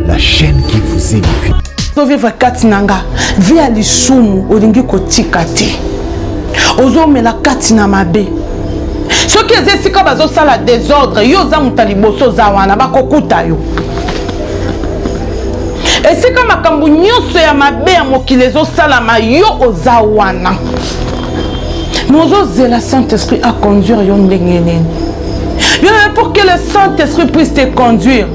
la chaîne qui vous édifie. Vivre katinanga, vie à l'isumu, olingi kotikati. Ozo me la katina mabe. Ce qui est ici comme bazo sala désordre, yo za mutaliboso za wana bakokuta yo. Et c'est comme makambu nyonso ya mabe ya mokili zo sala ma yo oza wana. Nous osons le Saint-Esprit à conduire yo ndengene. Pour que le Saint-Esprit puisse te conduire.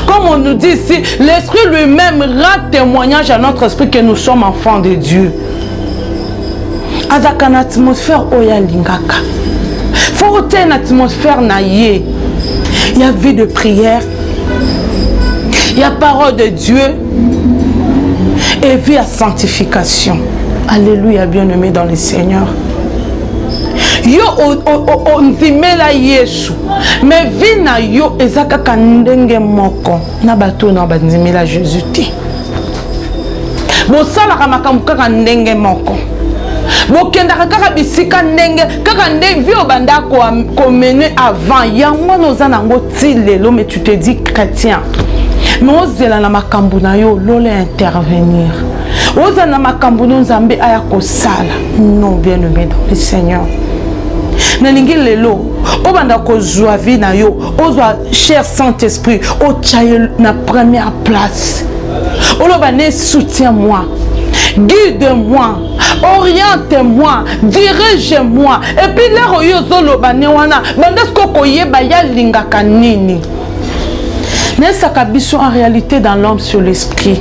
Comme on nous dit ici, l'Esprit lui-même rend témoignage à notre esprit que nous sommes enfants de Dieu. Avec une atmosphère oya lingaka. Faut ôter une atmosphère naïe. Il y a vie de prière. Il y a parole de Dieu. Et vie à sanctification. Alléluia, bien-aimé dans le Seigneur. Yo on la Yesu. Mais vie na yo ezaka kandenge moko. Na bato na bandimela Jésus ti. Bo sala makambo kaka ndenge moko. Bo kenda kaka bisika ndenge kaka ndenge vi obanda ko mener avant. Yango noza nango ti lelo mais tu te dis chrétien. Mais ozela na makambo na yo lole intervenir. Oza na makambo nzambe aya ko sala. Non, bien-aimé dans le Seigneur. Nalingi lelo obanda ko zwa vie na yo ozwa cher Saint-Esprit o chaye na première place. Olobane soutiens-moi, guide-moi, oriente-moi, dirige-moi. Et puis là yo zolobane wana bandesko koyeba ya lingaka nini. Nesaka biso en réalité dans l'homme sur l'esprit.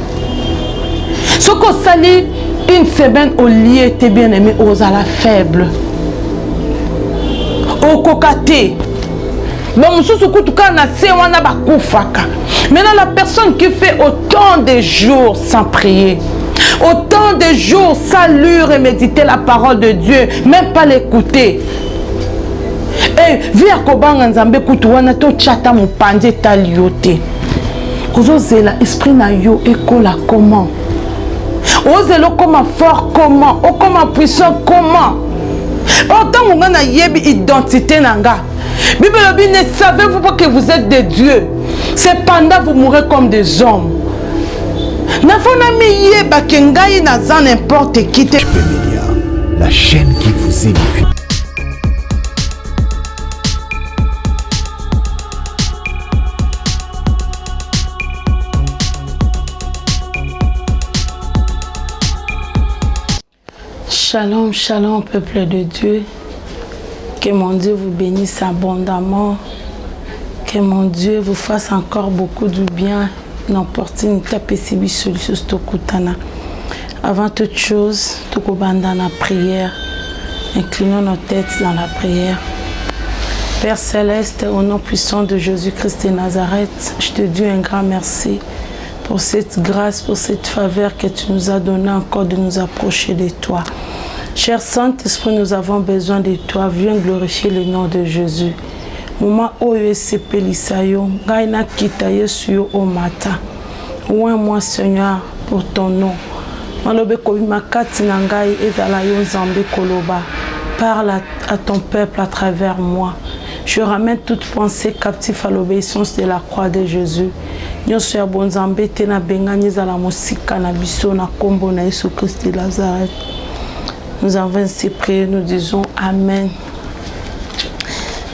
Ce qu'on sali une semaine au lieu était bien aimé aux à la faible. Au cocaté. Maintenant la personne qui fait autant de jours sans prier, autant de jours sans lire et méditer la parole de Dieu, même pas l'écouter. Et via kobanga nzambe kutu wana to chata mupanje taliote. Kozozela esprit na yo ekola comment? Ozelo comment fort comment? O comment puissant comment? Autant on a une identité nanga. Bible ne savez-vous pas que vous êtes des dieux? Cependant vous mourrez comme des hommes. N'importe qui. La chaîne qui vous édifie. Shalom, shalom, peuple de Dieu. Que mon Dieu vous bénisse abondamment. Que mon Dieu vous fasse encore beaucoup de bien. N'opportunité possible sur le. Avant toute chose, tout le monde dans la prière. Inclinons nos têtes dans la prière. Père Céleste, au nom puissant de Jésus-Christ de Nazareth, je te dis un grand merci pour cette grâce, pour cette faveur que tu nous as donnée encore de nous approcher de toi. Cher Saint-Esprit, nous avons besoin de toi. Viens glorifier le nom de Jésus. Moment où c'est Pélisayo, Gaïna Kitaye sur au matin. Ouin moi Seigneur pour ton nom. Malobe Kobimakati Nangai et Dalayon Zambe Koloba. Parle à ton peuple à travers moi. Je ramène toute pensée captive à l'obéissance de la croix de Jésus. Nous sommes bon Zambé, tena bengani za la musika na biso na kombo na Jésus Christ de Nazareth. Nous avons ainsi prié, nous disons Amen.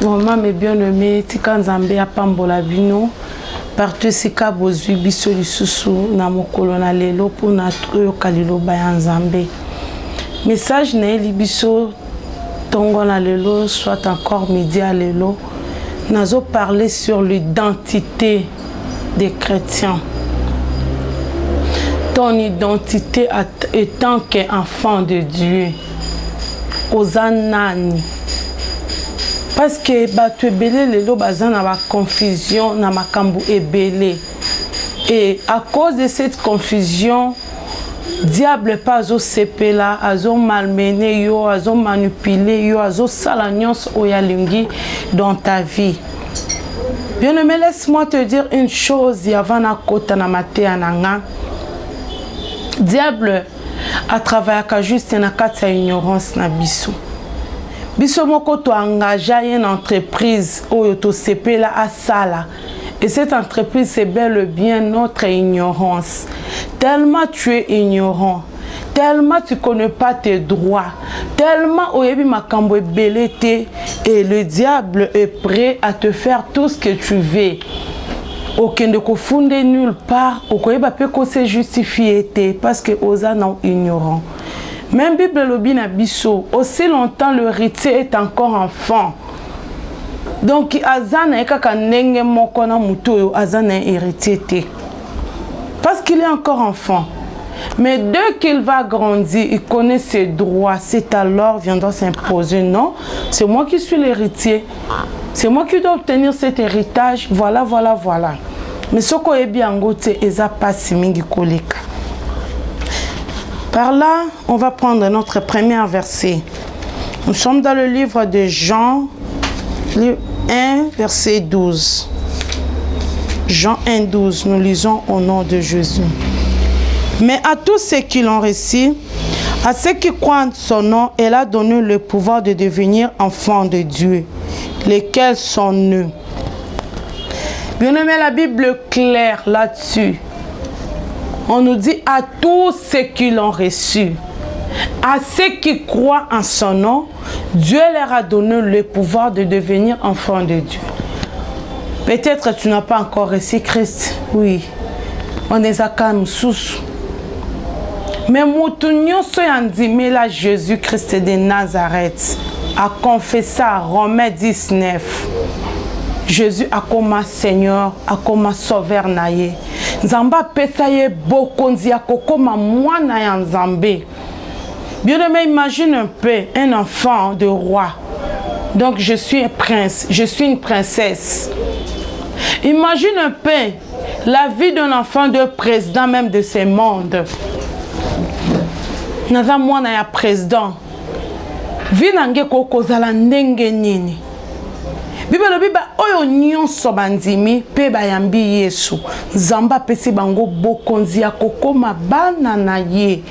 Maman, mes bien-aimés, tika Nzambe apambola bino, partout sika bozwi biso lisusu na mokolo na lelo pour na oyo kalilo ba Nzambe. Message na libiso tongo na lelo, soit encore midi à lelo, nazo parler sur l'identité des chrétiens. Ton identité étant qu'enfant de Dieu. Ozanani. Parce que tu es belé lelo bazana ba confusion na makambu ebele. Et à cause de cette confusion, diable pas azo sepela, azo malmené yo, azo manipulé yo, azo salanyos oyalingi dans ta vie. Bien-aimé, laisse-moi te dire une chose, Yavana Kota na matea nanga. Diable a travaillé juste na kata ignorance na biso. Biso moko to engagé une entreprise oyo to sepela asala Et cette entreprise, c'est bel et bien notre ignorance. Tellement tu es ignorant, tellement tu ne connais pas tes droits, tellement oyebi makambo belete, et le diable est prêt à te faire tout ce que tu veux. Aucun de confonde nulle part, aucun peut qu'on se justifier parce que osa non ignorant. Même Bible lobi na biso, aussi longtemps le héritier est encore enfant. Donc azana ekaka nenge moko na muto azana héritier te. Parce qu'il est encore enfant. Mais dès qu'il va grandir, il connaît ses droits. C'est alors viendra s'imposer. Non, c'est moi qui suis l'héritier. C'est moi qui dois obtenir cet héritage. Voilà, voilà, voilà. Mais ce qu'on est bien goûté, ils n'ont pas si mingi kolika. Par là, on va prendre notre premier verset. Nous sommes dans le livre de Jean, livre 1, verset 12. Jean 1, 12, nous lisons au nom de Jésus. Mais à tous ceux qui l'ont reçu, à ceux qui croient en son nom, elle a donné le pouvoir de devenir enfants de Dieu, lesquels sont nés. Bien aimé, la Bible est claire là-dessus. On nous dit à tous ceux qui l'ont reçu, à ceux qui croient en son nom, Dieu leur a donné le pouvoir de devenir enfants de Dieu. Peut-être tu n'as pas encore reçu Christ. Oui, on est à calme sous. Mais moutounion soyandimé la Jésus-Christ de Nazareth a confessé à Romains 19. Jésus a comme Seigneur, a comme Sauveur naye. Nzamba pesaye bokonzi ya kokoma mwana ya Nzambe. Bien aimé, imagine un peu un enfant de roi. Donc je suis un prince, je suis une princesse. Imagine un peu la vie d'un enfant de président même de ce monde. Naza mwana ya président. Vi nange kokozala ndenge nini. Bibelo biba oyo nyonso bandimi pe bayambi Yesu. Nzamba pesi bango bokonzi ya kokoma bana na ye.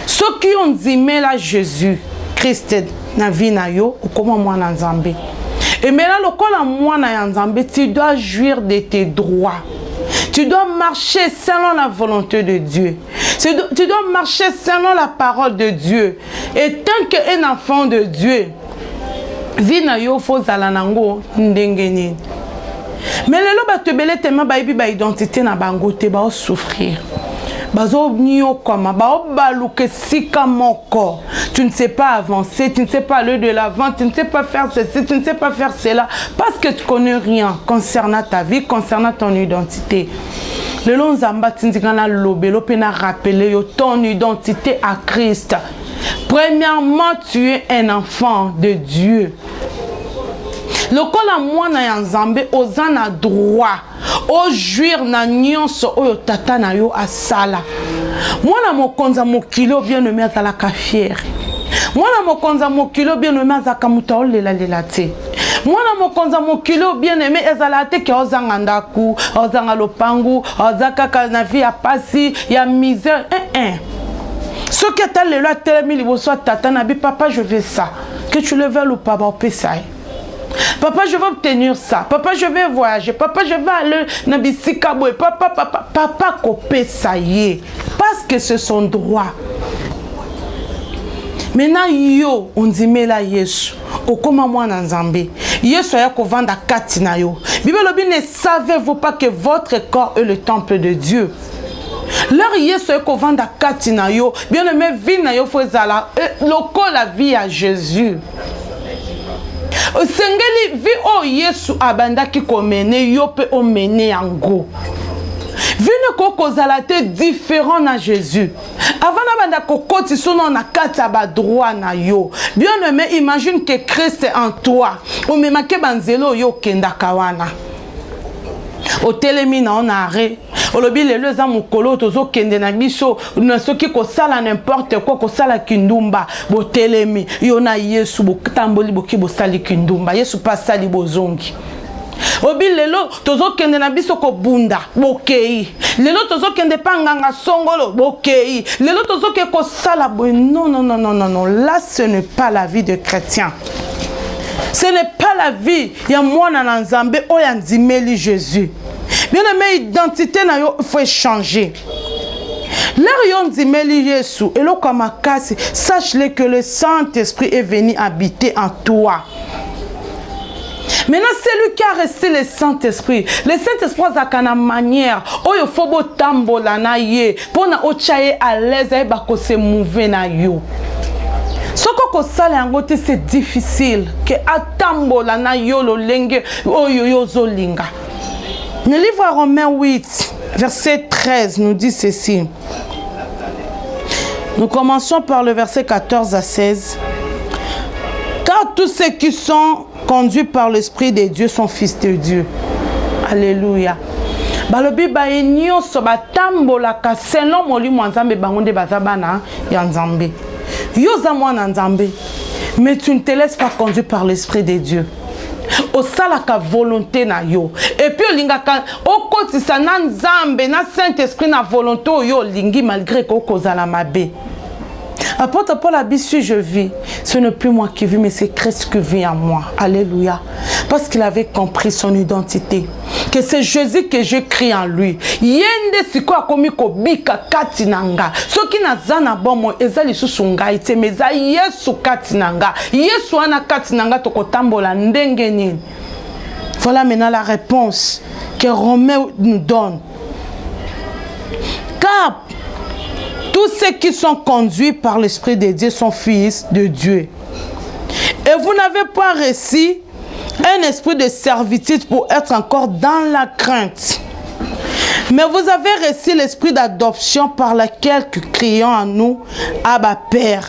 Soki ondimela Jésus Christ na vie na yo okoma mwana Nzambe. Et maintenant lokola mwana ya Nzambe, tu dois jouir de tes droits. Tu dois marcher selon la volonté de Dieu. Tu dois marcher selon la parole de Dieu. Et tant qu'un enfant de Dieu, vina yo fo zalanango ndengeni. Mais lelo batebele tellement ba ibi ba identité na bango te ba souffrir. Bazo nyo koma ba baluke sika moko. Tu ne sais pas avancer, tu ne sais pas aller de l'avant, tu ne sais pas faire ceci, tu ne sais pas faire cela parce que tu connais rien concernant ta vie, concernant ton identité. Le long zamba tindikana lobelo pena rappeler yo ton identité à Christ. Premièrement, tu es un enfant de Dieu. Lokola mwana ya Nzambe ozana droit o jouir na nyonso oyo tata na yo asala. Mwana mokonza mokilo bien aimé azalaka fier. Mwana mokonza mokilo bien aimé azaka muta olela lela te. Mwana mokonza mokilo bien aimé ezala te ke ozanga ndaku, ozanga lopangu, ozaka ka na vie ya pasi, ya misère. Ce qui est allé là, tata nabi, papa, je veux ça. Que tu le veuilles ou pas, papa, je veux obtenir ça. Papa, je vais voyager. Papa, je vais aller dans Bissikabo. Papa, copé ça y est. Parce que c'est son droit. Maintenant, yo, on dit, mais là, Yesu. Okoma mwana Nzambe. Yesu ya kovanda kati na yo. Bible ne savez-vous pas que votre corps est le temple de Dieu? Leur Yesu eko vanda kati na yo, bien aimé vie na yo fozala loko la vie à Jésus. Sengeli vie o Yesu abanda ki komene yo pe o mene yango. Vie ne kokozala te différent na Jésus. Avant na banda kokoti sono na kati ba droit na yo. Bien aimé, imagine que Christ est en toi. O memake banzelo yo kenda kawana. Au telemi na on arrêt. Olobi lelo za mukolo tozo kende na biso na soki ko sala n'importe quoi ko sala kindumba bo telemi yo na Yesu bo tamboli bo ki bo sali kindumba Yesu pa sali bozongi. Obi lelo tozo kende na biso ko bunda bokei. Lelo tozo kende panganga songolo bokei. Lelo tozo ke ko sala bo non, là ce n'est pas la vie de chrétien. Ce n'est pas la vie ya mwana na Nzambe oyandimeli Jésus. Bien aimé, identité na yo faut changer. L'air dit Jésus et le kamakasi, sache-le que le Saint-Esprit est venu habiter en toi. Maintenant, c'est lui qui a resté le Saint-Esprit. Le Saint-Esprit a une manière. Oh, il faut que tambola na ye. Pour na ochaye à l'aise, il faut se mouver na yo. Ce que sale en côté c'est difficile. Que atambola na yo lo lenge oh yo yo zo linga. Le livre Romains 8, verset 13 nous dit ceci. Nous commençons par le verset 14 à 16. Car tous ceux qui sont conduits par l'Esprit de Dieu sont fils de Dieu. Alléluia. Balobi ba nyonso batambola ka selon molimo nzambe bangonde bazabana ya nzambe. Yo za mwana nzambe. Mais tu ne te laisses pas conduire par l'Esprit de Dieu. Au salaka volonté na yo. Et puis lingaka au kotisa na nzambe na Saint-Esprit na volonté yo lingi malgré koko zala mabe. Apôtre Paul a dit, si je vis, ce n'est plus moi qui vis, mais c'est Christ qui vit en moi. Alléluia. Parce qu'il avait compris son identité. Que c'est Jésus que je crie en lui. Yende siko akomi ko bika katinanga. Ce qui n'a zana bomo ezali susunga ite meza Yesu katinanga. Yesu ana katinanga toko tambola ndenge nini. Voilà maintenant la réponse que Romain nous donne. Car tous ceux qui sont conduits par l'Esprit de Dieu sont fils de Dieu. Et vous n'avez pas reçu un esprit de servitude pour être encore dans la crainte. Mais vous avez reçu l'esprit d'adoption par lequel nous crions en nous, Abba Père.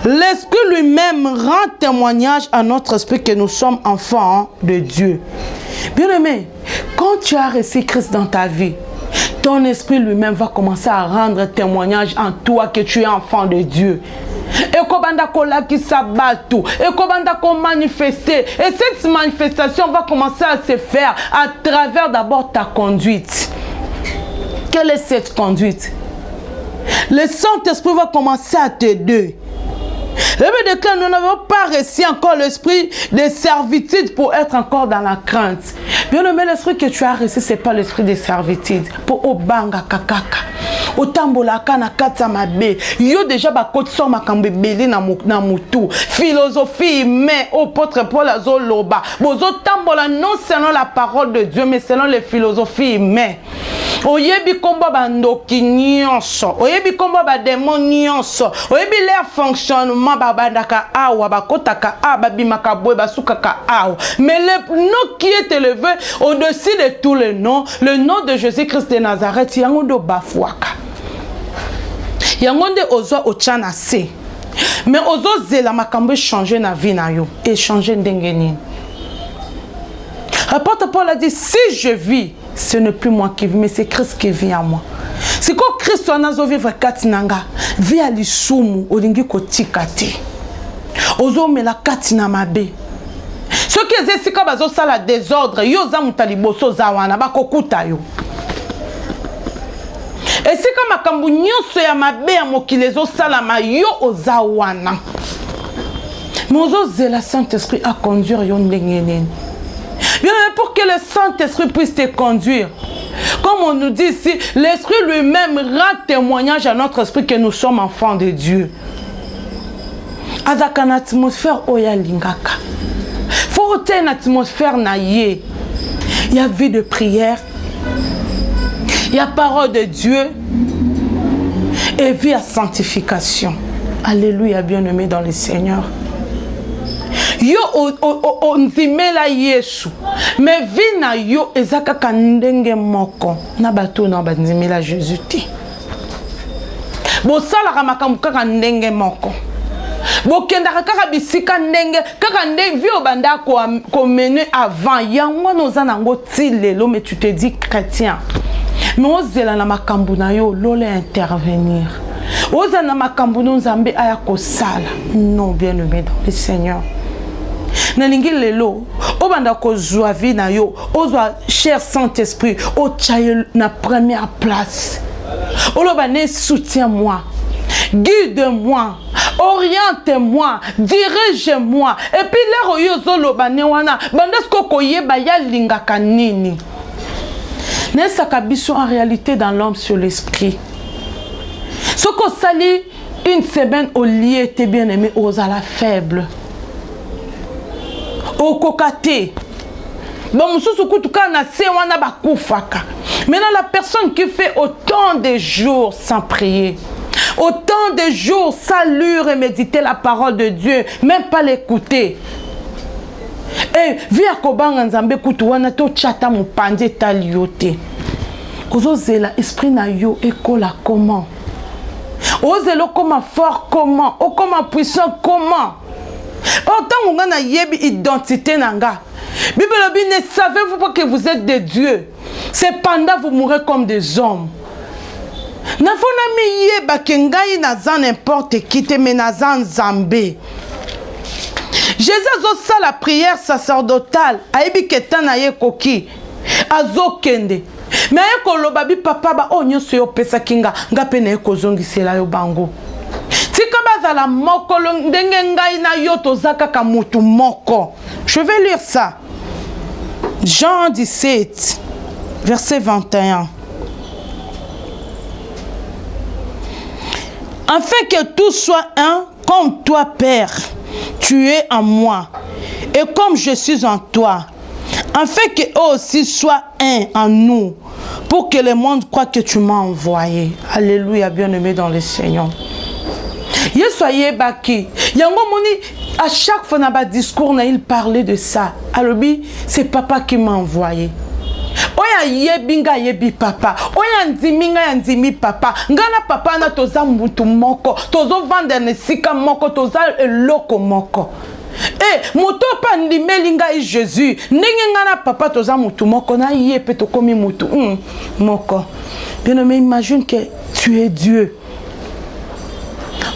L'Esprit lui-même rend témoignage à notre esprit que nous sommes enfants de Dieu. Bien-aimé, quand tu as reçu Christ dans ta vie, ton esprit lui-même va commencer à rendre témoignage en toi que tu es enfant de Dieu. Et kobanda kola ki sabatu, et kobanda ko manifester. Et cette manifestation va commencer à se faire à travers d'abord ta conduite. Quelle est cette conduite? Le Saint-Esprit va commencer à t'aider. Le Bible déclare, nous n'avons pas reçu encore l'esprit de servitude pour être encore dans la crainte. Bien aimé, l'esprit que tu as reçu, ce n'est pas l'esprit de servitude. Pour obanga kakaka. Otambola kana kata mabe. Yo déjà bakoti so makambe beli na mutu. Philosophie mais au potre Paul azoloba. Bozo tambola non selon la parole de Dieu mais selon les philosophies mais. Oyebi komba bandoki nyonso. Oyebi komba ba démon nyonso. Oyebi leur fonctionnement babandaka awa bakotaka ababimaka boy basukaka awa. Mais le nom qui est élevé au-dessus de tous les noms, le nom de Jésus-Christ de Nazareth, yangondo bafuaka. Yangonde ozo ochana se. Mais ozo zela makambo changer na vie na yo et changer ndengeni. Apôtre Paul a dit, si je vis, ce n'est plus moi qui vis, mais c'est Christ qui vit en moi. C'est quand Christ en a vivre katinanga, vit à l'isumu, olingi kotikati. Ozo me la katina mabe. Ce qui est ici, quand bazo sala désordre, yo zamutaliboso zawana, bakokuta yo. Et c'est comme makambu nyonso ya mabe ya mokili ezosalama yo ozawana. Mais ozozela Saint-Esprit à conduire yo ndenge nini. Bien, pour que le Saint-Esprit puisse te conduire, comme on nous dit ici, l'Esprit lui-même rend témoignage à notre esprit que nous sommes enfants de Dieu. Avec une atmosphère oya lingaka. Faut une atmosphère naïe. Il y a vie de prière. Il y a parole de Dieu. Et vie à sanctification. Alléluia, bien-aimé dans le Seigneur. Yo onzimela Yesu mais vina yo ezaka kandenge moko na bato na banzimela Jésus ti bo sala ka makambu kaka ndenge moko bo kenda kaka bisika ndenge kaka ndenge vio banda ko mener avant yango noza nango ti lelo mais tu te dis chrétien mais ozela na makambu na yo lole intervenir oza na makambu nzambe aya ko sala non bien-aimé dans le Seigneur. Nalingi lelo obanda ko zwa vi na yo ozwa cher Saint-Esprit o chaye na première place oloba ne soutiens-moi, guide-moi, oriente-moi, dirige-moi. Et puis là yo zoloba ne wana bandesko koyeba ya lingaka nini. N'est ce qu'habitude en réalité dans l'homme sur l'esprit. Ce qu'on salit une semaine au lit, t'es bien aimé, aux à la faible. Au cocaté. Bon, maintenant, la personne qui fait autant de jours sans prier, autant de jours sans lire et méditer la parole de Dieu, même pas l'écouter. Et via Kobanga Nzambe kutuwana to chata mupanje taliote. Kozozela esprit na yo ekola comment? Ozelo comment fort comment? O comment puissant comment? Autant on a yebi identité nanga. Bible ne savez-vous pas que vous êtes des dieux? Cependant vous mourrez comme des hommes. Nafona mi yeba kengai nazan n'importe qui te menazan Nzambe. Jésus a la prière sacerdotale. Aibi ketana ye koki. Azo kende. Mais ayeko lobabi papa ba onyo soyo pesa kinga. Nga pene eko zongi sela yo bango. Tika bazala moko ndenge ngai na yo tozaka ka mutu moko. Je vais lire ça. Jean 17, verset 21. Afin que tout soit un, comme toi, Père, tu es en moi, et comme je suis en toi, afin qu'eux aussi soient un en nous, pour que le monde croit que tu m'as envoyé. Alléluia, bien-aimé dans le Seigneur. Soyez baki. Yango moni, à chaque fois dans le discours, il parlait de ça. Alors, c'est papa qui m'a envoyé. Oya yebinga yebi papa. Oya nziminga nzimi papa. Ngana papa na toza mutu moko. Tozo vande nesika moko. Toza eloko moko. Eh, moto pa ndimelinga i Jésus. Ndenge ngana papa toza mutu moko. Na yepe to komi mutu. Moko. Bien-aimé, imagine que tu es Dieu.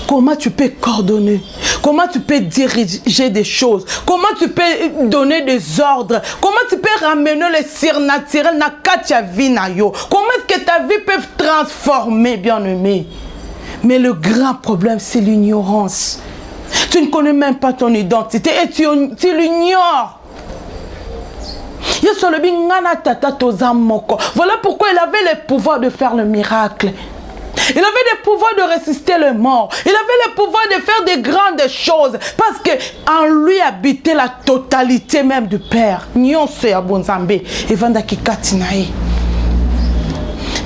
Comment tu peux coordonner? Comment tu peux diriger des choses? Comment tu peux donner des ordres? Comment tu peux ramener le surnaturel na katia vie na yo? Comment est-ce que ta vie peut transformer, bien-aimé? Mais le grand problème, c'est l'ignorance. Tu ne connais même pas ton identité et tu l'ignores. Voilà pourquoi il avait le pouvoir de faire le miracle. Il avait le pouvoir de résister le mort. Il avait le pouvoir de faire des grandes choses. Parce qu'en lui habitait la totalité même du Père. Nyonso ya bonzambe. Evanda kikatinae.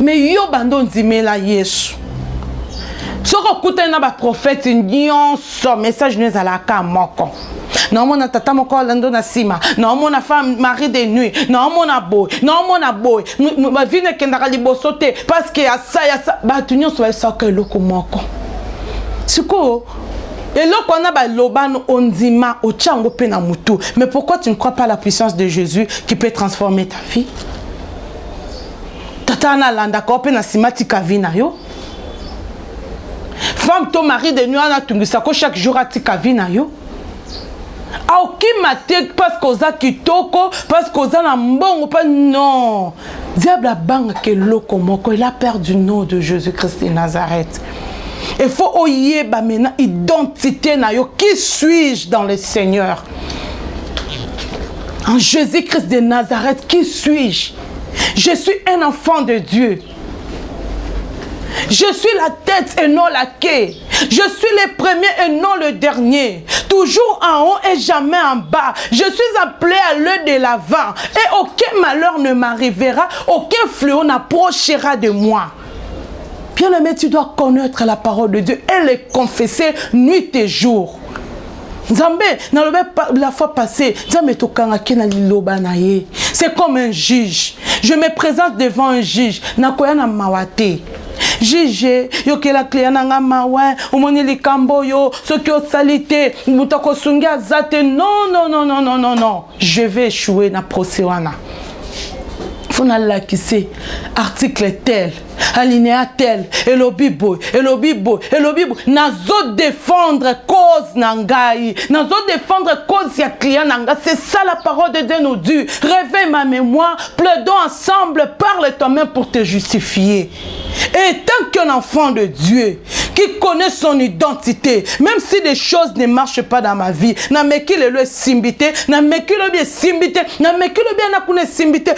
Mais yo bandon zimela Yesu. Soko kuta na ba prophète nyonso message nous alaka moko. Non mon tata moko lando na sima. Non mon femme mari de nuit. Non mon boy. Non mon boy. Ma vie ne kendaka libosote parce que ya ça ba tunyo so ça que loko moko. Siko eloko na ba lobano ondima ochango pe na mutu. Mais pourquoi tu ne crois pas à la puissance de Jésus qui peut transformer ta vie? Tata na landa ko pe na simati ka vie na yo. Femme, ton mari de nuit, chaque jour à Tikavina yo. Aucun matin parce qu'on a kitoko, parce qu'on a un bon pas non. Diable a bang que loko moko, il a perdu le nom de Jésus-Christ de Nazareth. Il faut oyer ba maintenant identité na yo. Qui suis-je dans le Seigneur? En Jésus-Christ de Nazareth, qui suis-je? Je suis un enfant de Dieu. Je suis la tête et non la queue. Je suis le premier et non le dernier. Toujours en haut et jamais en bas. Je suis appelé à l'heure de l'avant. Et aucun malheur ne m'arrivera. Aucun fléau n'approchera de moi. Bien-aimé, tu dois connaître la parole de Dieu et les confesser nuit et jour. Nzambe, la fois passée, c'est comme un juge. Je me présente devant un juge. Nakoyana mawate. Juge, yo ke la kliana nga mawe, umoni likambo yo, ce qui est salité, mutako sungia zate, non. Je vais échouer na procès wana. Fona la qui sait, article tel, alinéa tel, elobibo, nazo défendre cause nangai, nazo défendre cause ya client nanga, c'est ça la parole de Dieu nous dit. Réveille ma mémoire, plaidons ensemble, parle toi-même pour te justifier. Et tant qu'un enfant de Dieu, qui connaît son identité. Même si des choses ne marchent pas dans ma vie,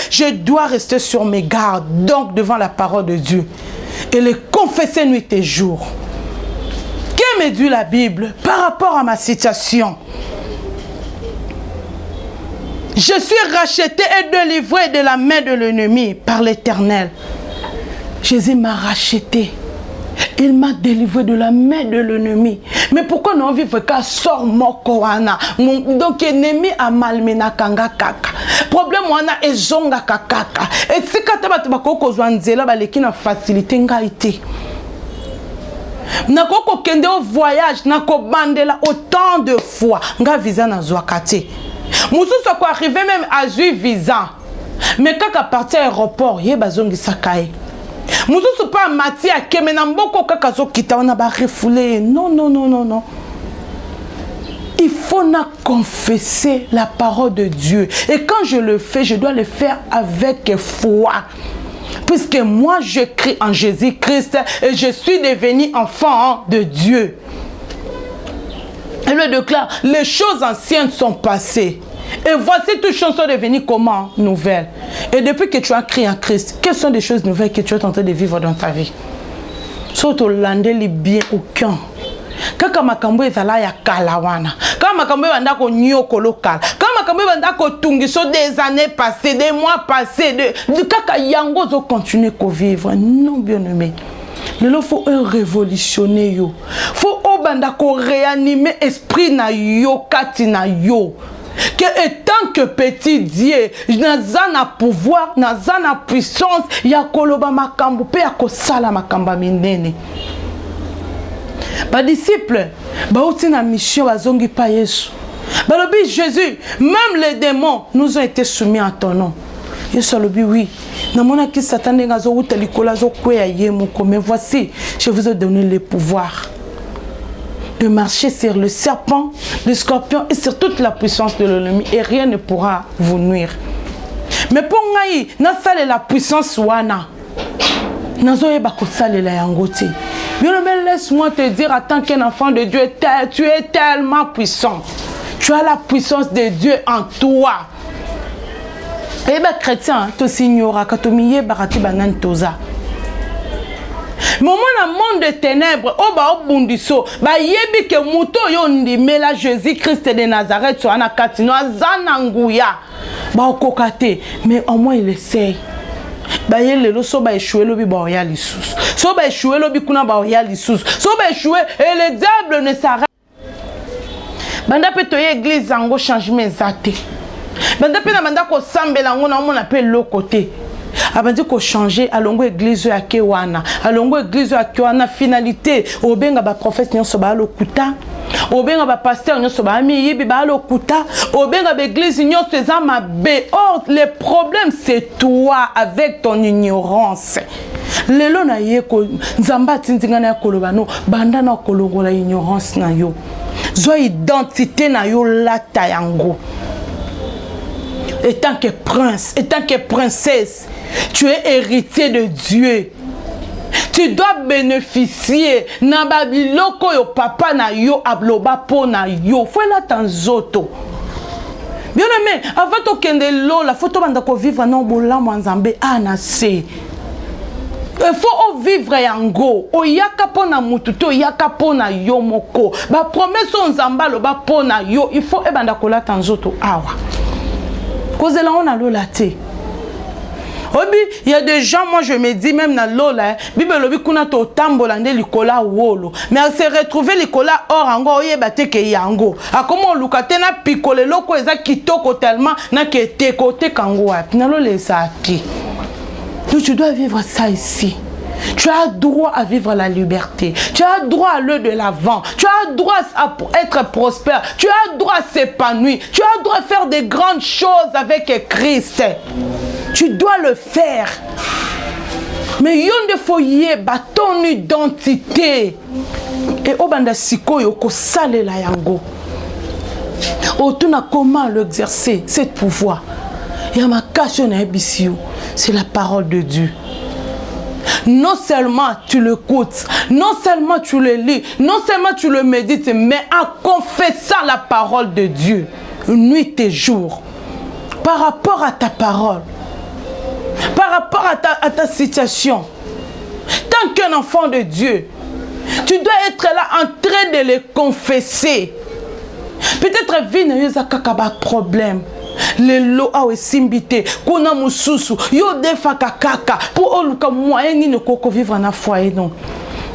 je dois rester sur mes gardes, donc devant la parole de Dieu, et les confesser nuit et jour. Que me dit la Bible par rapport à ma situation? Je suis racheté et délivré de la main de l'ennemi par l'Éternel. Jésus m'a racheté. Il m'a délivré de la main de l'ennemi. Mais pourquoi nous vivons qu'à sort mokoana? Donc ennemi a malmena kanga kaka. Problème wana ezonga kaka. Et si kataba tubako kozwanzela baleki na facilité ngaité. Nakoko kende au voyage nako bandela autant de fois nga visa na zwakate. Moussou soit arrivé même à jouer visa. Mais quand à partir à l'aéroport, il y a bazongi sakaye. Moussou pas mati à kemenamboko kakazo kita on a ba refoulé. Non. Il faut confesser la parole de Dieu. Et quand je le fais, je dois le faire avec foi. Puisque moi je crie en Jésus-Christ et je suis devenu enfant de Dieu. Elle me déclare, les choses anciennes sont passées. Et voici toutes choses sont devenues comment? Nouvelles. Et depuis que tu as crié en Christ, quelles sont les choses nouvelles que tu es en train de vivre dans ta vie? Surtout l'andeli bien aucun. Kaka makambo ezala ya kalawana. Kaka makambo bandako nyoko local. Kaka makambo bandako tungiso des années passées, des mois passés, de kaka yango zo continuer ko vivre. Non bien-aimé. Il faut révolutionner yo. Faut obandako réanimer esprit na yo kati na yo. Que étant que petit Dieu, naza na pouvoir, naza na puissance, ya koloba makambo pe ya kosala makamba minene. Ba disciples, ba outi na mission bazongi pa Yesu. Ba lobi Jésus, même les démons nous ont été soumis à ton nom. Yesu lobi oui. Namona ki Satan ngazo uta likola zo kweya ye moko, mais voici, je vous ai donné le pouvoir de marcher sur le serpent, le scorpion et sur toute la puissance de l'ennemi et rien ne pourra vous nuire. Mais pour ngai, na sale la puissance wana. Nazo yeba ko sale la yangote. Bien mais laisse-moi te dire en tant qu'un enfant de Dieu, tu es tellement puissant. Tu as la puissance de Dieu en toi. Et bien chrétien, tu signoras que tu miye barati banan toza. Moment dans le monde de ténèbres, obundiso, yebi ke muto yondi mela Jésus-Christ de Nazareth so ana katino azananguya. Okokate, mais au moins il essaye. Yelelo so échoué lobi ya lisusu. So échoué lobi kuna ya lisusu. So échoué et le diable ne s'arrête. Banda pe to église zango changement zate. Banda pe na banda ko sambela ngo na mo na pe l'autre côté. Abandi ko changer alongo église ya kewana. Alongo église ya kewana finalité obenga ba prophète nyonso ba lokuta. Obenga ba pasteur nyonso ba mi yibi ba lokuta. Obenga ba église nyonso eza mabe. Or le problème c'est toi avec ton ignorance. Lelo na yeko nzamba tinzinga na koloba no banda na kolongola ignorance na yo. Zo identité na yo lata yango. Étant que prince, étant que princesse, tu es héritier de Dieu. Tu dois bénéficier. Na babiloko yo papa na yo abloba po na yo. Faut la tanzoto. Bien aimé, avant to kende lo la photo banda ko vivre na bola mwanzambe anase. Il faut vivre yango. Oyaka pona mututo, oyaka pona yo moko. Ba promesse on zambalo ba pona yo. Il faut ebanda ko la tanzoto awa. Cause là on a l'olate. Obi, il y a des gens, moi je me dis même dans l'ola, bible lobi kuna to tambola nde likola wolo. Mais elle s'est retrouvée likola or ango oyeba te ke yango. A comment lukate na pikole loko eza kitoko tellement na ke te kote kango wapi. Na lo le saki. Donc tu dois vivre ça ici. Tu as droit à vivre la liberté. Tu as droit à aller de l'avant. Tu as droit à être prospère. Tu as droit à s'épanouir. Tu as droit à faire des grandes choses avec Christ. Tu dois le faire. Mais yonde foyer ton identité. Et obanda siko yoko sale la yango. Otuna comment l'exercer, cet pouvoir. Yama kashona ebisio, c'est la parole de Dieu. Non seulement tu l'écoutes, non seulement tu le lis, non seulement tu le médites, mais en confessant la parole de Dieu, nuit et jour, par rapport à ta parole, par rapport à ta situation. Tant qu'un enfant de Dieu, tu dois être là en train de le confesser. Peut-être vine yozakaka problème. Les lots a simbité, qu'on a mususu, yo defa kaka, pour oluka moyen ni ne koko vivre en foyer non.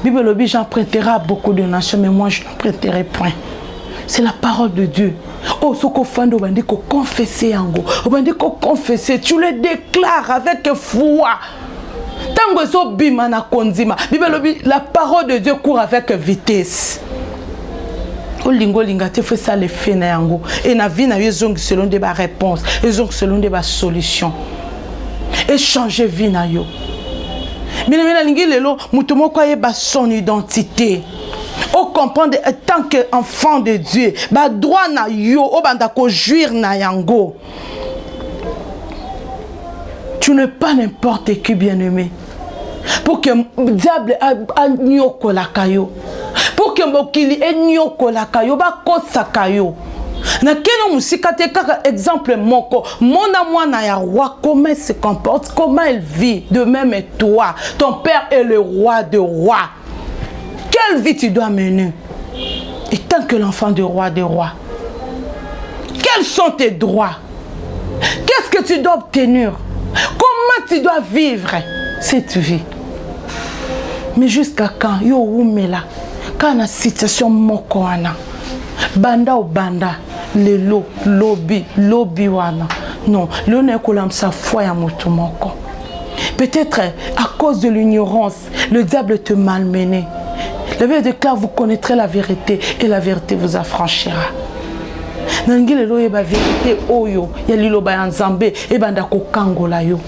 Bible lobby j'emprunterai à beaucoup de nations, mais moi je n'emprunterai point. C'est la parole de Dieu. Oh, ce qu'on fait, on dit qu'on confesse yango, on dit qu'on confesse, tu le déclares avec foi. Tango so bima na konzima. Bible lobby, la parole de Dieu court avec vitesse. Lingo linga te fait ça les faits na yango et na vie na yezong selon des réponses ils ont selon des solutions et changer vie na yo mais na lingi lelo mutu moko yeba son identité o comprendre tant que enfant de Dieu ba droit na yo o banda ko jouir na yango. Tu n'es pas n'importe qui, bien-aimé, pour que le diable a nyoko la kayo, pour que mokili e nyoko la kayo ba kosaka yo. Na keno musika te kaka exemple moko mona mwana ya roi, comment il se comporte, comment il vit. De même et toi, ton père est le roi de rois. Quelle vie tu dois mener? Et tant que l'enfant du roi des rois, quels sont tes droits? Qu'est-ce que tu dois obtenir? Comment tu dois vivre cette vie? Mais jusqu'à quand? Yo umela quand la situation moko wana banda ou banda lelo lobby wana non le ne kolam sa foi ya mutu moko. Peut-être à cause de l'ignorance le diable te malmenait. La Bible déclare vous connaîtrez la vérité et la vérité vous affranchira. Nangi lelo yeba vérité oyo ya liloba ya nzambe e banda ko kangola yo.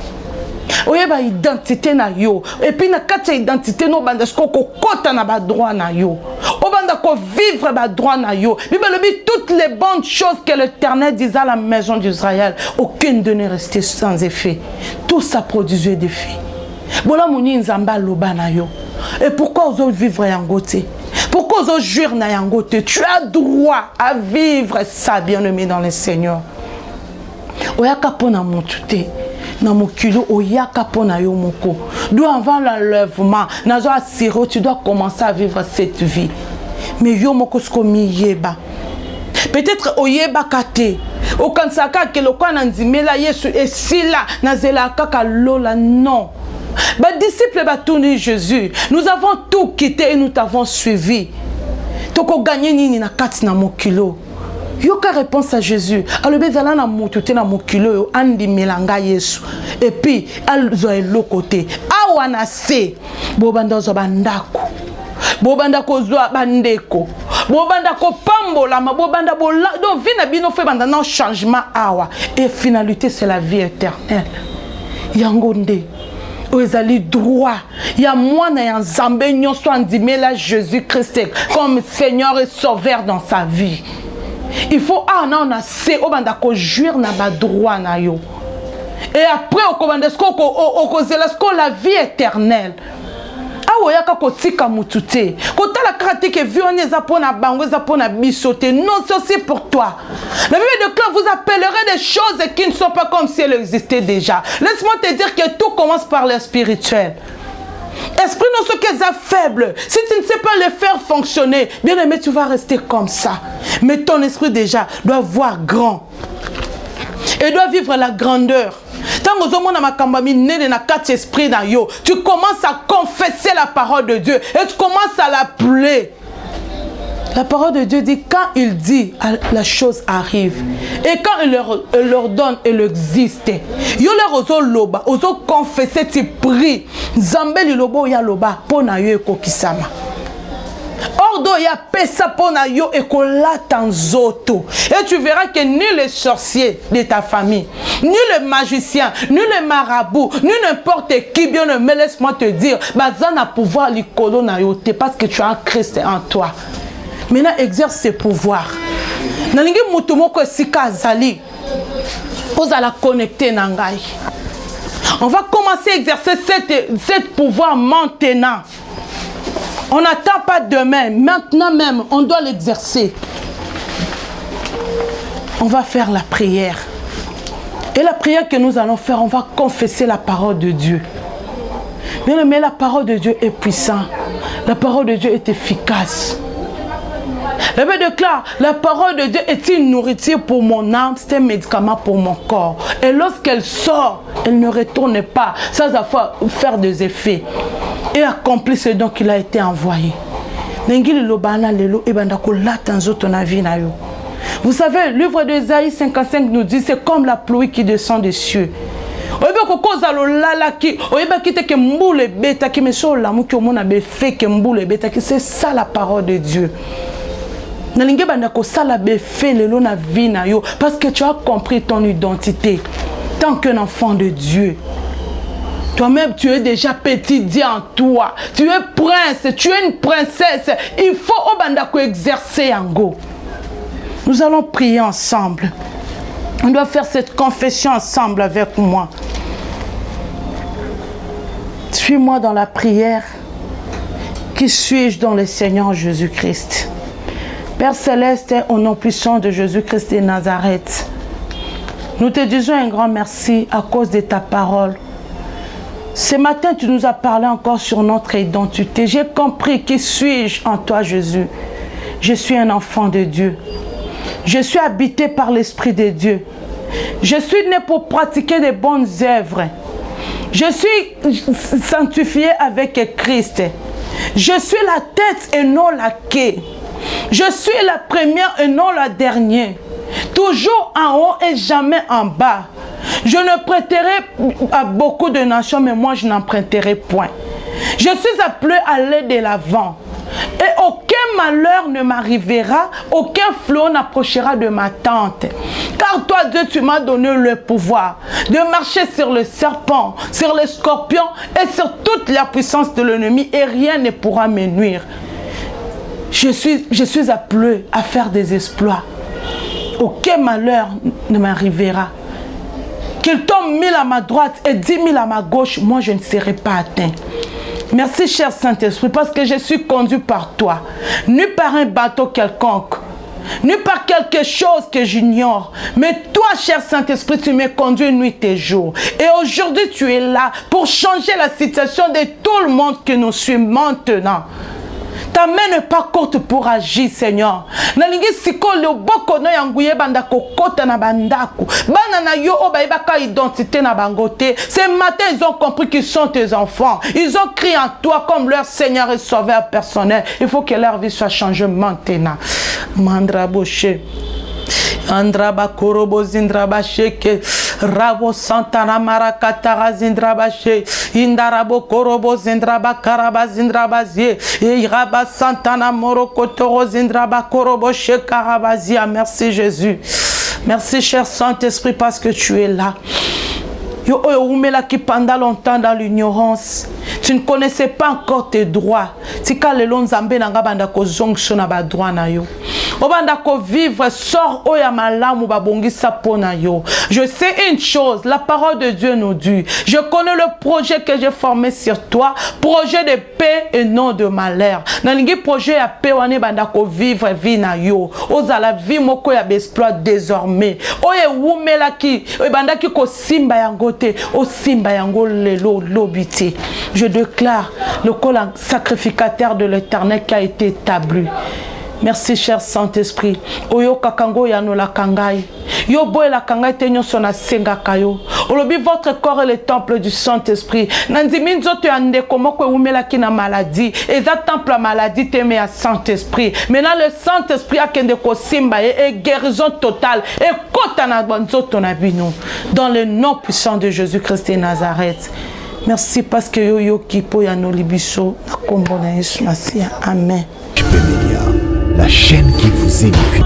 Oyeba identité na yo et puis na kati identité no banda sko ko kota na ba droit na yo. O banda ko vivre ba droit na yo. Bible dit toutes les bonnes choses que l'Éternel disait à la maison d'Israël, aucune de n'est restée sans effet. Tout ça produisait des faits. Bola moni nzamba loba na yo. Et pourquoi os vivre yango te? Pourquoi os jouir na yango te? Tu as droit à vivre ça, bien-aimé dans le Seigneur. Oyaka pona montute. Na mokilo oyaka pona yo moko. D'où avant l'enlèvement, nazo asiro, tu dois commencer à vivre cette vie. Mais yo moko sko mi yeba. Peut-être oyeba kate. Okansaka ke lokwa nanzimela Yesu esila nazela kaka lola non. Bah, disciples batouni Jésus, nous avons tout quitté et nous t'avons suivi. Toko gagné nini na kati na mokilo. Yoka réponse à Jésus. Alors bezala na motute na mokilo andi melanga Yesu. Et puis alzo elo côté. Awana se bobanda zo bandako. Bobanda ko zo bandeko. Bobanda ko pambola ma bobanda bola. Donc vie na bino fait banda non changement awa. Et finalité c'est la vie éternelle. Yangonde. Ezali droit. Il y a moi na nzambe nyonso andimela Jésus-Christ comme Seigneur et Sauveur dans sa vie. Il faut on a se obanda ko jouir na ba droit na yo. Et après au kobandesko au la vie éternelle. Awoyaka kotika mutute. Kota la pratique vie on eza pona bango eza pona bisote. Non, c'est aussi pour toi. La Bible déclare vous appellerez des choses qui ne sont pas comme si elles existaient déjà. Laisse-moi te dire que tout commence par le spirituel. Esprit non ce qui est faible. Si tu ne sais pas le faire fonctionner, bien aimé, tu vas rester comme ça. Mais ton esprit déjà doit voir grand. Et doit vivre la grandeur. Tu commences à confesser la parole de Dieu et tu commences à l'appeler. La parole de Dieu dit quand il dit la chose arrive et quand il leur donne elle existe. Yo leur ozo loba ozo confesser tu pries. Zambeli lobo ya loba pona yo ekokisama. Ordo ya pesa pona yo ekolata nzoto. Et tu verras que ni les sorciers de ta famille, ni le magicien, ni le marabout, ni n'importe qui, bien mais laisse-moi te dire, bazan a pouvoir likolo na yo te parce que tu as un Christ en toi. Maintenant exerce ses pouvoirs. Nalingi mutu moko sika azali. Ozala connecté na ngai. On va commencer à exercer cette pouvoir maintenant. On n'attend pas demain. Maintenant même, on doit l'exercer. On va faire la prière. Et la prière que nous allons faire, on va confesser la parole de Dieu. Bien aimé, la parole de Dieu est puissante. La parole de Dieu est efficace. La Bible déclare, la parole de Dieu est une nourriture pour mon âme, c'est un médicament pour mon corps. Et lorsqu'elle sort, elle ne retourne pas sans faire des effets. Et accomplir ce dont il a été envoyé. Vous savez, le livre d'Ésaïe 55 nous dit, c'est comme la pluie qui descend des cieux. C'est ça la parole de Dieu. Parce que tu as compris ton identité. Tant qu'un enfant de Dieu. Toi-même, tu es déjà petit, dis en toi. Tu es prince, tu es une princesse. Il faut exercer en go. Nous allons prier ensemble. On doit faire cette confession ensemble avec moi. Suis-moi dans la prière. Qui suis-je dans le Seigneur Jésus-Christ? Père Céleste, au nom puissant de Jésus-Christ de Nazareth, nous te disons un grand merci à cause de ta parole. Ce matin, tu nous as parlé encore sur notre identité. J'ai compris qui suis-je en toi, Jésus. Je suis un enfant de Dieu. Je suis habité par l'Esprit de Dieu. Je suis né pour pratiquer de bonnes œuvres. Je suis sanctifié avec Christ. Je suis la tête et non la queue. Je suis la première et non la dernière. Toujours en haut et jamais en bas. Je ne prêterai à beaucoup de nations, mais moi je n'emprunterai point. Je suis appelé à aller de l'avant. Et aucun malheur ne m'arrivera, aucun flot n'approchera de ma tente. Car toi, Dieu, tu m'as donné le pouvoir de marcher sur le serpent, sur les scorpions et sur toute la puissance de l'ennemi, et rien ne pourra me nuire. Je suis appelé à faire des exploits. Aucun malheur ne m'arrivera. Qu'il tombe 1000 à ma droite et 10 000 à ma gauche, moi je ne serai pas atteint. Merci, cher Saint-Esprit, parce que je suis conduit par toi, ni par un bateau quelconque, ni par quelque chose que j'ignore. Mais toi, cher Saint-Esprit, tu me conduis nuit et jour. Et aujourd'hui, tu es là pour changer la situation de tout le monde qui nous suit maintenant. Ta main n'est pas courte pour agir, Seigneur. Ce matin, ils ont compris qu'ils sont tes enfants. Ils ont crié en toi comme leur Seigneur et Sauveur personnel. Il faut que leur vie soit changée maintenant. Mandra Boucher. Andraba korobo zindraba sheke rabo santana marakatara zindraba she indarabo korobo zindraba karaba zindraba zie iraba santana morokotoro zindraba korobo shekarabazia. Merci Jésus. Merci cher Saint-Esprit parce que tu es là. Yo oumela qui pendant longtemps dans l'ignorance, tu ne connaissais pas encore tes droits. Tika le lon zambe nanga banda ko zonction na ba droit na yo. Obanda ko vivre sort oya malamu ba bongisa pona yo. Je sais une chose, la parole de Dieu nous dit. Je connais le projet que j'ai formé sur toi, projet de paix et non de malheur. Nalingi projet ya paix wane banda ko vivre vie na yo. Oza la vie moko ya exploit désormais. Oye oumela ki banda ki ko simba yango au simba yango lelo lobité. Je déclare le col sacrificateur de l'Éternel qui a été établi. Merci cher Saint-Esprit. Oyo kakango yano la kangai. Yo boy la kangai tenyo sona senga kayo. Olobi votre corps est le temple du Saint-Esprit. Nanzimi nzoto yande komoko umela ki na maladie. Eza temple la maladie teme à Saint-Esprit. Maintenant le Saint-Esprit a kende ko simba et guérison totale. Et kota na nzoto na bino. Dans le nom puissant de Jésus-Christ de Nazareth. Merci parce que yo yo kipo yano libiso. Na kombo na Yesu Masia. Amen. La chaîne qui vous édifie.